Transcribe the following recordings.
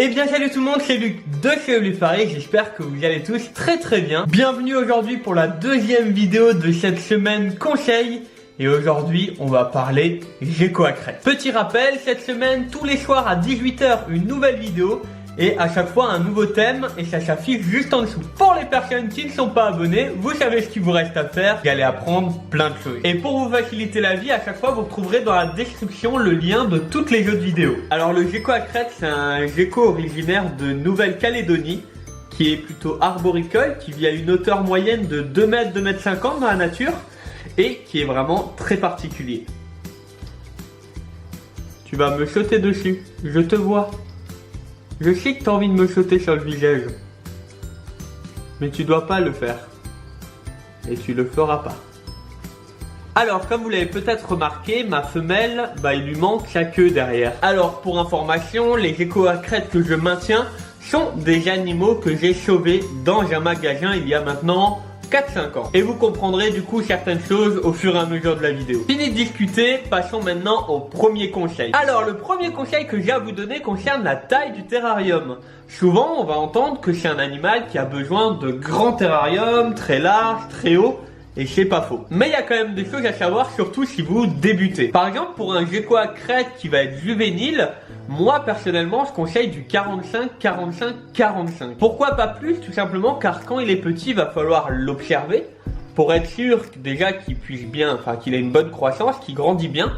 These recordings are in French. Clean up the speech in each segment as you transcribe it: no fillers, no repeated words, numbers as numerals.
Eh bien salut tout le monde, c'est Luc de chez Paris, j'espère que vous allez tous très bien. Bienvenue aujourd'hui pour la deuxième vidéo de cette semaine conseil. Et aujourd'hui on va parler gecko à crête. Petit rappel, cette semaine tous les soirs à 18 h une nouvelle vidéo. Et à chaque fois un nouveau thème et ça s'affiche juste en dessous. Pour les personnes qui ne sont pas abonnées, vous savez ce qu'il vous reste à faire. Vous allez apprendre plein de choses. Et pour vous faciliter la vie, à chaque fois vous retrouverez dans la description le lien de toutes les autres vidéos. Alors le gecko à crête, c'est un gecko originaire de Nouvelle-Calédonie qui est plutôt arboricole, qui vit à une hauteur moyenne de 2 mètres, 2 mètres 50 dans la nature et qui est vraiment très particulier. Tu vas me sauter dessus, je te vois. Je sais que tu as envie de me sauter sur le visage, mais tu dois pas le faire. Et tu le feras pas. Alors, comme vous l'avez peut-être remarqué, ma femelle, il lui manque sa queue derrière. Alors, pour information, les geckos à crête que je maintiens sont des animaux que j'ai sauvés dans un magasin il y a maintenant 4-5 ans. Et vous comprendrez du coup certaines choses au fur et à mesure de la vidéo. Fini de discuter, passons maintenant au premier conseil. Alors le premier conseil que j'ai à vous donner concerne la taille du terrarium. Souvent on va entendre que c'est un animal qui a besoin de grands terrariums, très larges, très hauts. Et c'est pas faux. Mais il y a quand même des choses à savoir, surtout si vous débutez. Par exemple, pour un gecko à crête qui va être juvénile, moi personnellement je conseille du 45, 45, 45. Pourquoi pas plus? Tout simplement car quand il est petit, il va falloir l'observer pour être sûr déjà qu'il puisse bien, qu'il ait une bonne croissance, qu'il grandit bien.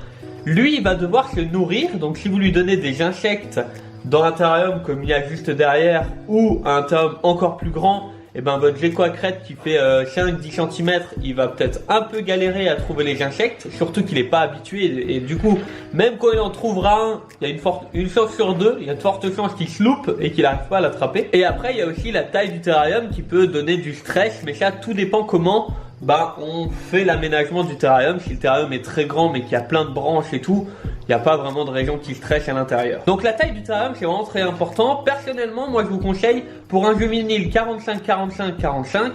Lui, il va devoir se nourrir, donc si vous lui donnez des insectes dans un terrarium comme il y a juste derrière ou un terrarium encore plus grand, et votre gecko à crête qui fait 5-10 cm, il va peut-être un peu galérer à trouver les insectes, surtout qu'il n'est pas habitué et du coup, même quand il en trouvera un, il y a une chance sur deux, il y a de fortes chances qu'il se loupe et qu'il n'arrive pas à l'attraper. Et après, il y a aussi la taille du terrarium qui peut donner du stress, mais ça, tout dépend comment on fait l'aménagement du terrarium. Si le terrarium est très grand mais qu'il y a plein de branches et tout, il n'y a pas vraiment de raison qui stresse à l'intérieur. Donc la taille du terrarium c'est vraiment très important. Personnellement, moi je vous conseille pour un juvénile 45, 45, 45,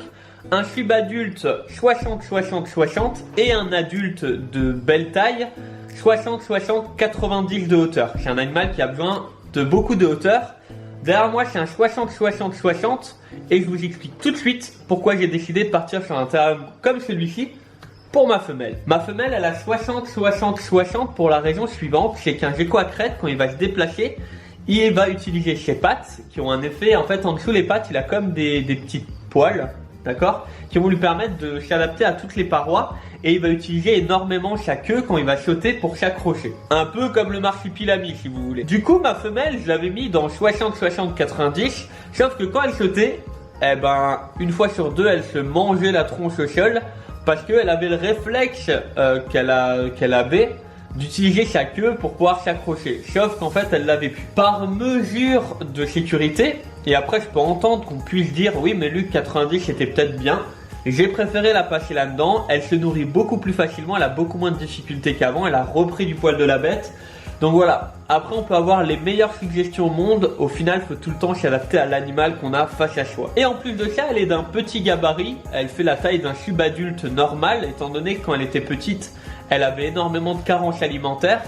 un subadulte 60, 60, 60 et un adulte de belle taille 60, 60, 90 de hauteur. C'est un animal qui a besoin de beaucoup de hauteur. Derrière moi c'est un 60, 60, 60 et je vous explique tout de suite pourquoi j'ai décidé de partir sur un terrarium comme celui-ci. Pour ma femelle. Ma femelle, elle a 60, 60, 60 pour la raison suivante, c'est qu'un gecko à crête, quand il va se déplacer, il va utiliser ses pattes qui ont un effet, en fait, en dessous les pattes, il a comme des petites poils, d'accord, qui vont lui permettre de s'adapter à toutes les parois et il va utiliser énormément sa queue quand il va sauter pour s'accrocher. Un peu comme le marsupilami, si vous voulez. Du coup, ma femelle, je l'avais mis dans 60, 60, 90, sauf que quand elle sautait, une fois sur deux, elle se mangeait la tronche au sol, parce qu'elle avait le réflexe qu'elle avait d'utiliser sa queue pour pouvoir s'accrocher. Sauf qu'en fait, elle l'avait plus. Par mesure de sécurité, et après je peux entendre qu'on puisse dire oui mais Luc 90 c'était peut-être bien. J'ai préféré la passer là-dedans. Elle se nourrit beaucoup plus facilement, elle a beaucoup moins de difficultés qu'avant, elle a repris du poil de la bête. Donc voilà, après on peut avoir les meilleures suggestions au monde, au final il faut tout le temps s'adapter à l'animal qu'on a face à soi. Et en plus de ça, elle est d'un petit gabarit, elle fait la taille d'un subadulte normal, étant donné que quand elle était petite, elle avait énormément de carences alimentaires.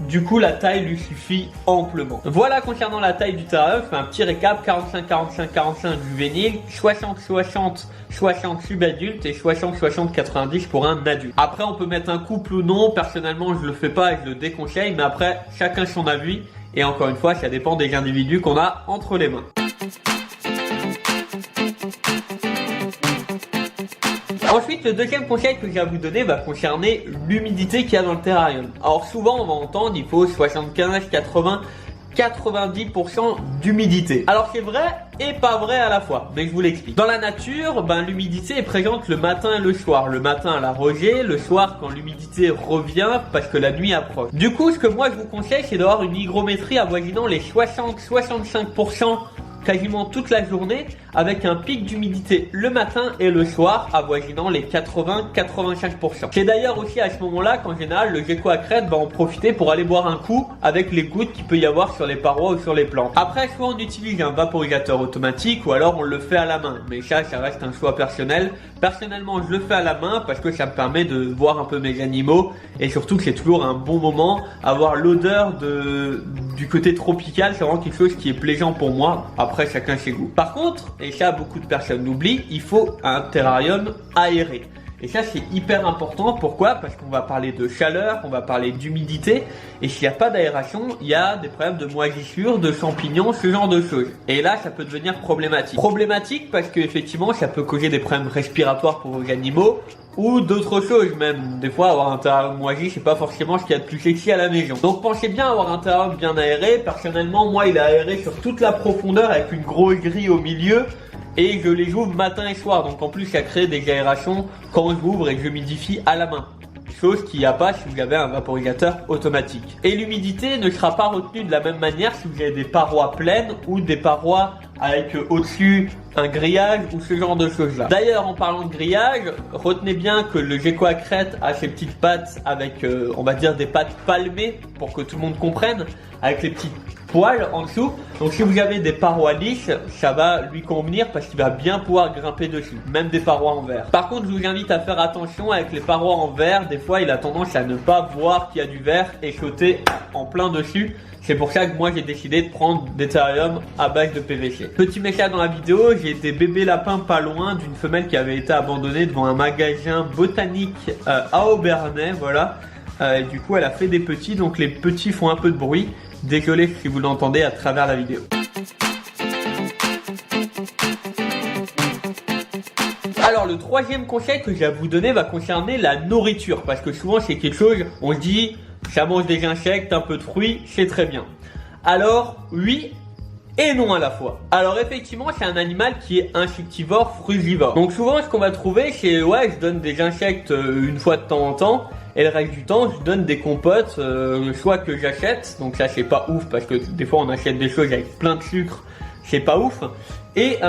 Du coup, la taille lui suffit amplement. Voilà concernant la taille du terrarium, je fais un petit récap, 45, 45, 45 juvénile, 60, 60, 60 subadulte et 60, 60, 90 pour un adulte. Après, on peut mettre un couple ou non, personnellement je le fais pas et je le déconseille, mais après, chacun son avis. Et encore une fois, ça dépend des individus qu'on a entre les mains. Ensuite, le deuxième conseil que j'ai à vous donner va concerner l'humidité qu'il y a dans le terrarium. Alors souvent, on va entendre il faut 75, 80, 90% d'humidité. Alors c'est vrai et pas vrai à la fois, mais je vous l'explique. Dans la nature, l'humidité est présente le matin et le soir. Le matin à la rosée, le soir quand l'humidité revient parce que la nuit approche. Du coup, ce que moi je vous conseille, c'est d'avoir une hygrométrie avoisinant les 60-65% quasiment toute la journée, avec un pic d'humidité le matin et le soir avoisinant les 80-85%. C'est d'ailleurs aussi à ce moment-là qu'en général le gecko à crête va en profiter pour aller boire un coup avec les gouttes qu'il peut y avoir sur les parois ou sur les plantes. Après, soit on utilise un vaporisateur automatique ou alors on le fait à la main, mais ça reste un choix personnel. Personnellement, je le fais à la main parce que ça me permet de voir un peu mes animaux et surtout que c'est toujours un bon moment. Avoir l'odeur du côté tropical, c'est vraiment quelque chose qui est plaisant pour moi. Après, chacun ses goûts. Par contre, et ça beaucoup de personnes l'oublient, il faut un terrarium aéré. Et ça, c'est hyper important. Pourquoi? Parce qu'on va parler de chaleur, on va parler d'humidité. Et s'il n'y a pas d'aération, il y a des problèmes de moisissure, de champignons, ce genre de choses. Et là, ça peut devenir problématique. Problématique parce qu'effectivement, ça peut causer des problèmes respiratoires pour vos animaux ou d'autres choses même. Des fois, avoir un terrarium moisi, c'est pas forcément ce qu'il y a de plus sexy à la maison. Donc, pensez bien à avoir un terrarium bien aéré. Personnellement, moi, il est aéré sur toute la profondeur avec une grosse grille au milieu. Et je les ouvre matin et soir, donc en plus ça crée des aérations quand je ouvre et que je humidifie à la main. Chose qu'il n'y a pas si vous avez un vaporisateur automatique. Et l'humidité ne sera pas retenue de la même manière si vous avez des parois pleines ou des parois avec au-dessus un grillage ou ce genre de choses là. D'ailleurs, en parlant de grillage, retenez bien que le gecko à crête a ses petites pattes avec on va dire des pattes palmées pour que tout le monde comprenne, avec les petites poils en dessous. Donc si vous avez des parois lisses, ça va lui convenir parce qu'il va bien pouvoir grimper dessus, même des parois en verre. Par contre, je vous invite à faire attention avec les parois en verre. Des fois, il a tendance à ne pas voir qu'il y a du verre et sauter en plein dessus. C'est pour ça que moi j'ai décidé de prendre des terrariums à base de PVC. Petit message dans la vidéo, j'ai des bébés lapins pas loin d'une femelle qui avait été abandonnée devant un magasin botanique à Aubernais, voilà. Et du coup elle a fait des petits, donc les petits font un peu de bruit. Désolé si vous l'entendez à travers la vidéo. Alors le troisième conseil que j'ai à vous donner va concerner la nourriture, parce que souvent c'est quelque chose, on se dit ça mange des insectes, un peu de fruits, c'est très bien. Alors oui et non à la fois. Alors effectivement c'est un animal qui est insectivore, frugivore. Donc souvent ce qu'on va trouver c'est ouais je donne des insectes une fois de temps en temps. Et le reste du temps, je donne des compotes, soit que j'achète, donc ça c'est pas ouf parce que des fois on achète des choses avec plein de sucre, c'est pas ouf. Et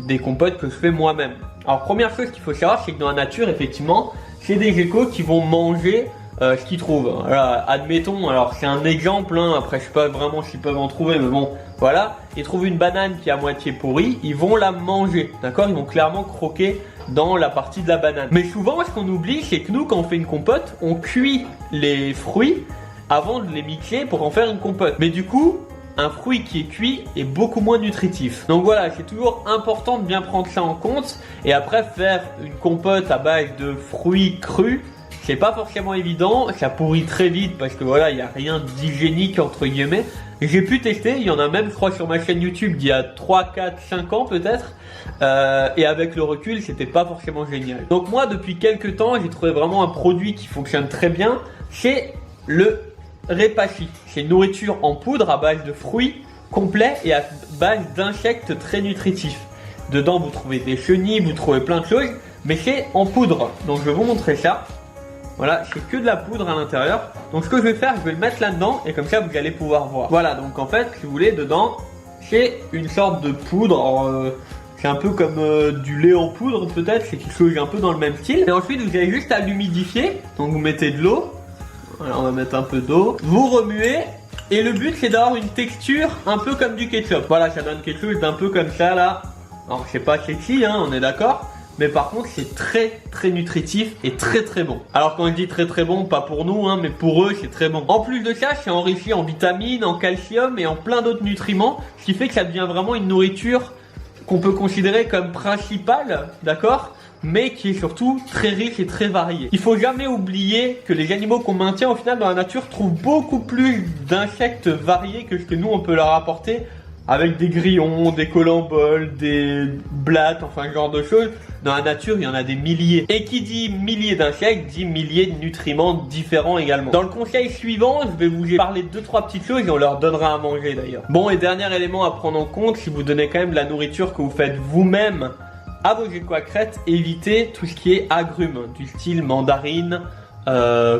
des compotes que je fais moi-même. Alors première chose qu'il faut savoir, c'est que dans la nature, effectivement, c'est des geckos qui vont manger ce qu'ils trouvent. Voilà, admettons, alors c'est un exemple, hein, après je sais pas vraiment s'ils peuvent en trouver, mais bon, voilà. Ils trouvent une banane qui est à moitié pourrie, ils vont la manger, d'accord? Ils vont clairement croquer dans la partie de la banane. Mais souvent, ce qu'on oublie, c'est que nous, quand on fait une compote, on cuit les fruits avant de les mixer pour en faire une compote. Mais du coup, un fruit qui est cuit est beaucoup moins nutritif. Donc voilà, c'est toujours important de bien prendre ça en compte. Et après, faire une compote à base de fruits crus, c'est pas forcément évident, ça pourrit très vite parce que voilà, il n'y a rien d'hygiénique entre guillemets. J'ai pu tester, il y en a même je crois sur ma chaîne YouTube d'il y a 3, 4, 5 ans peut-être. Et avec le recul, c'était pas forcément génial. Donc moi, depuis quelques temps, j'ai trouvé vraiment un produit qui fonctionne très bien. C'est le Repashy. C'est une nourriture en poudre à base de fruits complets et à base d'insectes très nutritifs. Dedans, vous trouvez des chenilles, vous trouvez plein de choses, mais c'est en poudre. Donc je vais vous montrer ça. Voilà, c'est que de la poudre à l'intérieur. Donc ce que je vais faire, je vais le mettre là-dedans et comme ça vous allez pouvoir voir. Voilà, donc en fait, si vous voulez, dedans, c'est une sorte de poudre. C'est un peu comme du lait en poudre peut-être, c'est quelque chose un peu dans le même style. Et ensuite, vous avez juste à l'humidifier. Donc vous mettez de l'eau. Voilà, on va mettre un peu d'eau. Vous remuez. Et le but, c'est d'avoir une texture un peu comme du ketchup. Voilà, ça donne quelque chose d'un peu comme ça là. Alors c'est pas sexy, hein, on est d'accord. Mais par contre c'est très nutritif et très bon. Alors quand je dis très bon, pas pour nous hein, mais pour eux c'est très bon. En plus de ça, c'est enrichi en vitamines, en calcium et en plein d'autres nutriments, ce qui fait que ça devient vraiment une nourriture qu'on peut considérer comme principale, d'accord, mais qui est surtout très riche et très variée. Il faut jamais oublier que les animaux qu'on maintient au final dans la nature trouvent beaucoup plus d'insectes variés que ce que nous on peut leur apporter, avec des grillons, des colamboles, des blattes, enfin ce genre de choses. Dans la nature, il y en a des milliers. Et qui dit milliers d'insectes, dit milliers de nutriments différents également. Dans le conseil suivant, je vais vous parler de 2-3 petites choses et on leur donnera à manger d'ailleurs. Bon, et dernier élément à prendre en compte, si vous donnez quand même de la nourriture que vous faites vous-même à vos geckos à crête, évitez tout ce qui est agrumes, du style mandarine,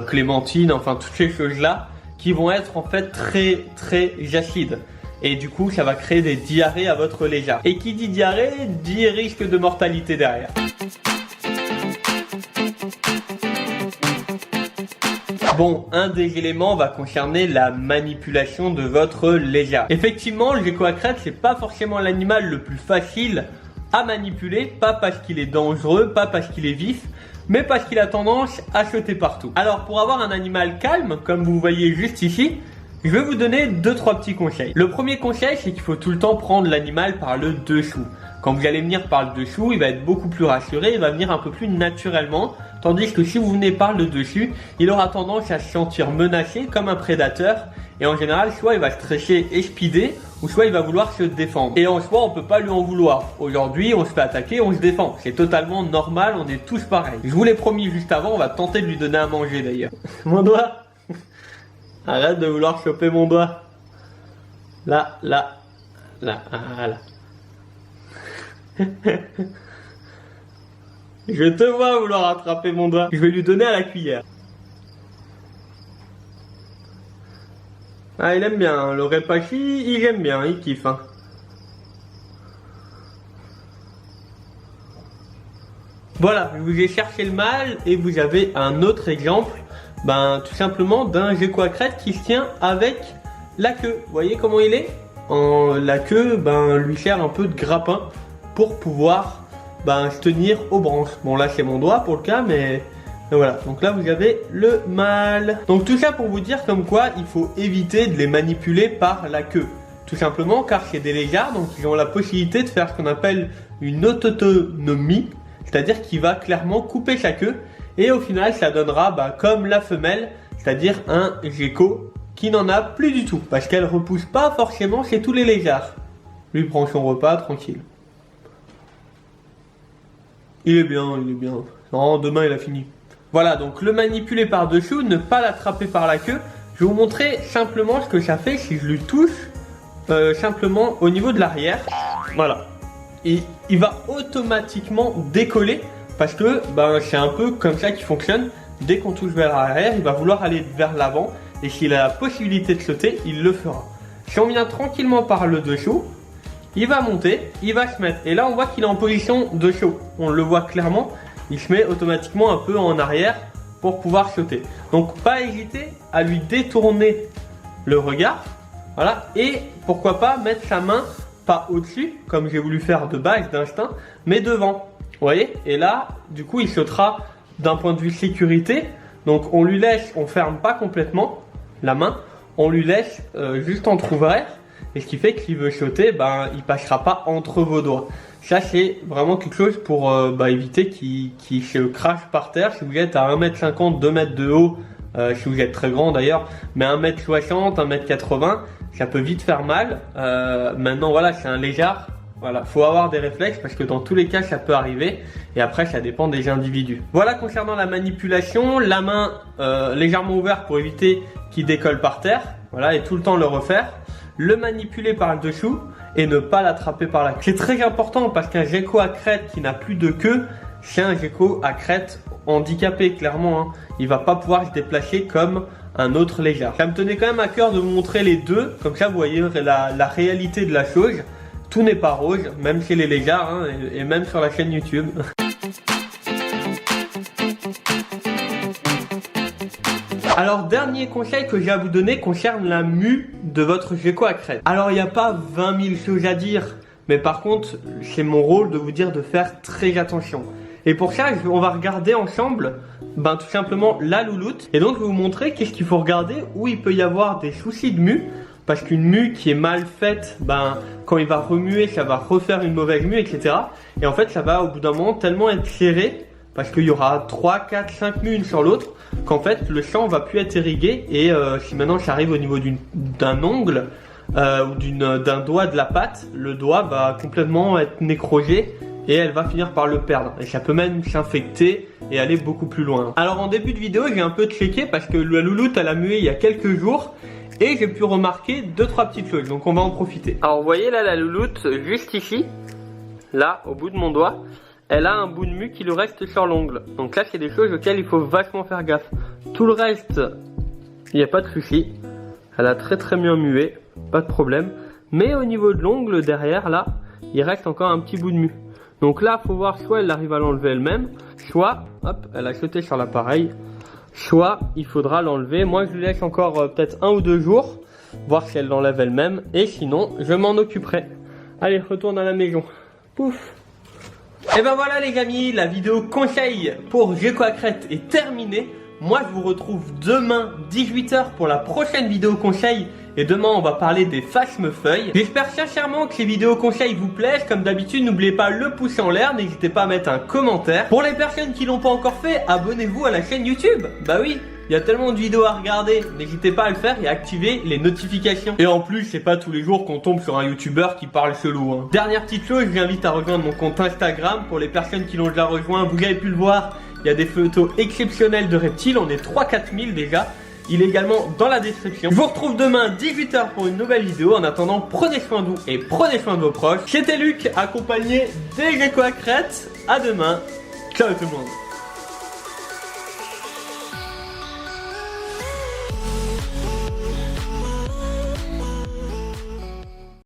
clémentine, enfin toutes ces choses-là, qui vont être en fait très acides. Et du coup, ça va créer des diarrhées à votre légère. Et qui dit diarrhée, dit risque de mortalité derrière. Bon, un des éléments va concerner la manipulation de votre légère. Effectivement, le gecko à crête, c'est pas forcément l'animal le plus facile à manipuler, pas parce qu'il est dangereux, pas parce qu'il est vif, mais parce qu'il a tendance à sauter partout. Alors, pour avoir un animal calme, comme vous voyez juste ici, je vais vous donner 2-3 petits conseils. Le premier conseil, c'est qu'il faut tout le temps prendre l'animal par le dessous. Quand vous allez venir par le dessous, il va être beaucoup plus rassuré, il va venir un peu plus naturellement. Tandis que si vous venez par le dessus, il aura tendance à se sentir menacé comme un prédateur. Et en général, soit il va stresser et speeder, ou soit il va vouloir se défendre. Et en soi, on peut pas lui en vouloir. Aujourd'hui, on se fait attaquer, on se défend. C'est totalement normal, on est tous pareils. Je vous l'ai promis juste avant, on va tenter de lui donner à manger d'ailleurs. Mon doigt. Arrête de vouloir choper mon doigt. Là, là, là, là. Je te vois vouloir attraper mon doigt. Je vais lui donner à la cuillère. Ah, il aime bien, hein. Le repachi, il aime bien, il kiffe. Hein. Voilà, je vous ai cherché le mâle et vous avez un autre exemple, tout simplement d'un gecko à crête qui se tient avec la queue. Vous voyez comment il est? La queue, lui sert un peu de grappin pour pouvoir se tenir aux branches. Bon, là c'est mon doigt pour le cas, mais voilà. Donc là vous avez le mâle. Donc tout ça pour vous dire comme quoi il faut éviter de les manipuler par la queue. Tout simplement car c'est des lézards, donc ils ont la possibilité de faire ce qu'on appelle une autonomie, c'est-à-dire qu'il va clairement couper sa queue et au final ça donnera comme la femelle, c'est-à-dire un gecko qui n'en a plus du tout parce qu'elle repousse pas forcément chez tous les lézards. Lui prend son repas tranquille. Il est bien, il est bien. Non, demain il a fini. Voilà, donc le manipuler par dessous, ne pas l'attraper par la queue. Je vais vous montrer simplement ce que ça fait si je lui touche simplement au niveau de l'arrière. Voilà. Et il va automatiquement décoller parce que c'est un peu comme ça qu'il fonctionne. Dès qu'on touche vers l'arrière, il va vouloir aller vers l'avant. Et s'il a la possibilité de sauter, il le fera. Si on vient tranquillement par le dessous, il va monter, il va se mettre. Et là, on voit qu'il est en position de saut. On le voit clairement. Il se met automatiquement un peu en arrière pour pouvoir sauter. Donc, pas hésiter à lui détourner le regard. Voilà. Et pourquoi pas mettre sa main, pas au-dessus, comme j'ai voulu faire de base, d'instinct, mais devant. Vous voyez? Et là, du coup, il sautera d'un point de vue sécurité. Donc, on lui laisse, on ferme pas complètement la main. On lui laisse juste entrouvert. Et ce qui fait que s'il veut sauter, il passera pas entre vos doigts. Ça, c'est vraiment quelque chose pour éviter qu'il se crache par terre. Si vous êtes à 1m50, 2 mètres de haut, si vous êtes très grand d'ailleurs, mais 1m60, 1m80, ça peut vite faire mal. Maintenant, voilà, c'est un lézard. Voilà, faut avoir des réflexes parce que dans tous les cas, ça peut arriver. Et après, ça dépend des individus. Voilà, concernant la manipulation, la main légèrement ouverte pour éviter qu'il décolle par terre. Voilà, et tout le temps le refaire. Le manipuler par le dessous et ne pas l'attraper par la queue. C'est très important parce qu'un gecko à crête qui n'a plus de queue, c'est un gecko à crête handicapé, clairement. Hein. Il va pas pouvoir se déplacer comme un autre lézard. Ça me tenait quand même à cœur de vous montrer les deux, comme ça vous voyez la réalité de la chose. Tout n'est pas rose, même chez les lézards hein, et même sur la chaîne YouTube. Alors, dernier conseil que j'ai à vous donner concerne la mue de votre gecko à crête. Alors, il n'y a pas 20 000 choses à dire, mais par contre, c'est mon rôle de vous dire de faire très attention. Et pour ça, on va regarder ensemble, tout simplement la louloute. Et donc, je vais vous montrer qu'est-ce qu'il faut regarder, où il peut y avoir des soucis de mue. Parce qu'une mue qui est mal faite, quand il va remuer, ça va refaire une mauvaise mue, etc. Et en fait, ça va au bout d'un moment tellement être serré, parce qu'il y aura 3, 4, 5 mues une sur l'autre, qu'en fait le sang va plus être irrigué et si maintenant ça arrive au niveau d'un ongle ou d'un doigt de la patte, le doigt va complètement être nécrosé et elle va finir par le perdre. Et ça peut même s'infecter et aller beaucoup plus loin. Alors en début de vidéo, j'ai un peu checké parce que la louloute elle a mué il y a quelques jours et j'ai pu remarquer 2-3 petites choses, donc on va en profiter. Alors vous voyez là la louloute juste ici, là au bout de mon doigt, elle a un bout de mue qui lui reste sur l'ongle. Donc là, c'est des choses auxquelles il faut vachement faire gaffe. Tout le reste, il n'y a pas de souci. Elle a très très bien mué, pas de problème. Mais au niveau de l'ongle derrière là, il reste encore un petit bout de mue. Donc là, faut voir soit elle arrive à l'enlever elle-même, soit, hop, elle a sauté sur l'appareil, soit il faudra l'enlever. Moi, je lui laisse encore peut-être 1 ou 2 jours, voir si elle l'enlève elle-même, et sinon, je m'en occuperai. Allez, retourne à la maison. Pouf. Et ben voilà les amis, la vidéo conseil pour Gecko à Crête est terminée. Moi, je vous retrouve demain 18 h pour la prochaine vidéo conseil. Et demain, on va parler des phasmes-feuilles. J'espère sincèrement que ces vidéos conseils vous plaisent. Comme d'habitude, n'oubliez pas le pouce en l'air. N'hésitez pas à mettre un commentaire. Pour les personnes qui l'ont pas encore fait, abonnez-vous à la chaîne YouTube. Bah oui, il y a tellement de vidéos à regarder. N'hésitez pas à le faire et à activer les notifications. Et en plus, c'est pas tous les jours qu'on tombe sur un youtubeur qui parle chelou. Hein. Dernière petite chose, je vous invite à rejoindre mon compte Instagram. Pour les personnes qui l'ont déjà rejoint, vous avez pu le voir. Il y a des photos exceptionnelles de reptiles. On est 3-4 000 déjà. Il est également dans la description. Je vous retrouve demain 18 h pour une nouvelle vidéo. En attendant, prenez soin de vous et prenez soin de vos proches. C'était Luc, accompagné des Gecko à Crête. À demain. Ciao tout le monde.